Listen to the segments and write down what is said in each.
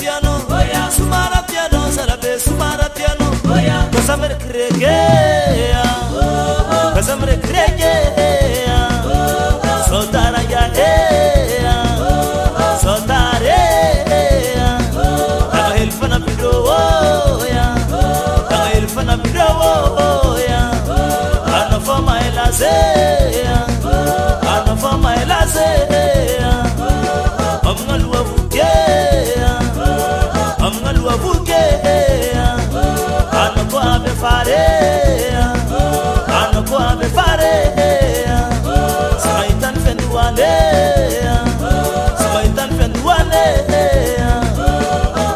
piano, sumara piano, sarabe sumara piano, kasamre krege, kasamre krege, sotara ya sotare, kahil fana biro ya, kahil fana biro ya, ana fama elase, ana fama elase.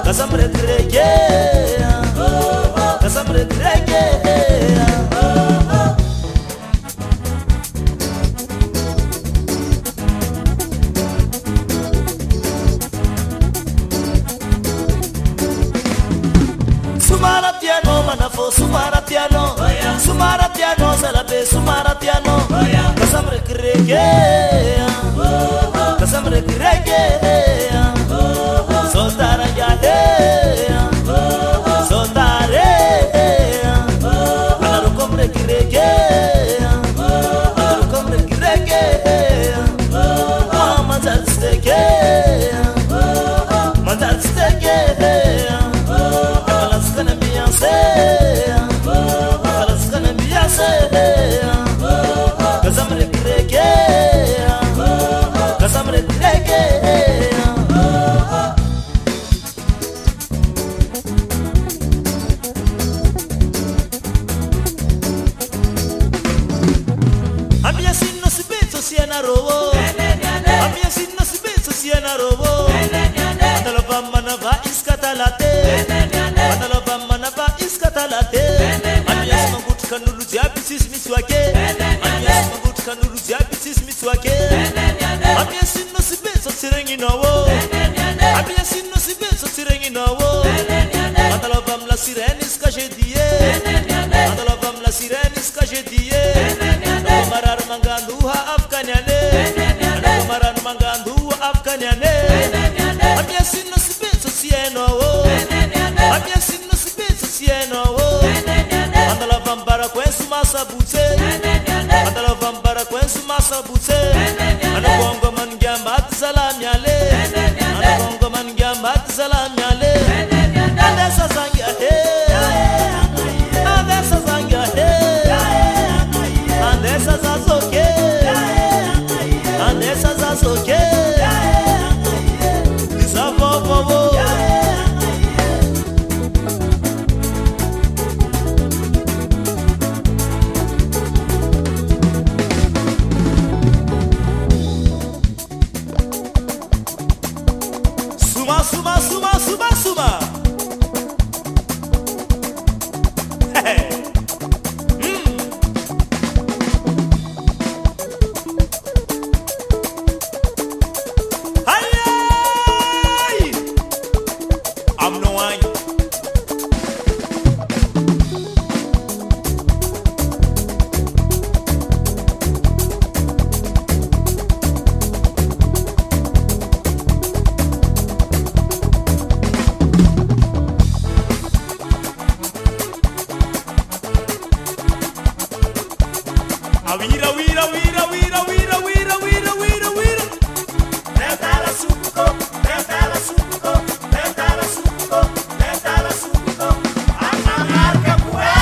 Kasamre krege, kasamre krege. Sumara piano, manafo sumara piano, sumara piano, salabe sumara piano, kasamre krege, kasamre krege, soltara yade, soltare, anaru komre krege, anaru komre krege, manzal steke, manzal steke. Kasamre krege, kasamre krege. Abia sinno sibetso siena robo, abia sinno sibetso siena robo. Atalo bamana va iskatalate, atalo bamana va iskatalate. Abia smagut kanulu jabisis miswake, abia smagut kanulu jabisis miswake. Abia sinno sibetso sirengi nawo, abia sinno sibetso sirengi nawo. Atalo bam la sirenis kajedie, atalo bam la sirenis kajedie. Marar manganduha afkanyane, marar manganduha afkanyane. Abia sinno sibetso sieno wo, abia sinno sibetso sieno wo. Andala vambara kwensu masa bute, andala vambara kwensu masa bute. Anagongo mangyamba salam yale, anagongo mangyamba salam yale. Adesa zanga he, adesa zanga he, adesa zazoke, adesa zazoke. Isavo bobo. Suma, suma, suma, suma, suma. Hey. Hey. I'm no one. Wira, wira, wira, wira, wira, wira, wira, wira, wira. Tentala suco, tentala suco, tentala suco, tentala suco. A marca cué.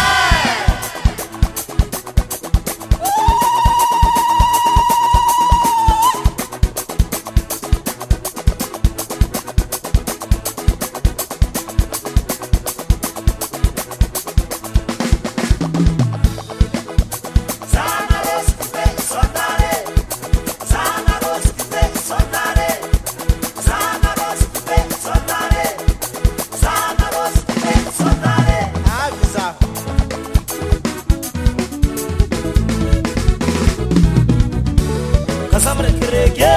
Kasamre krege,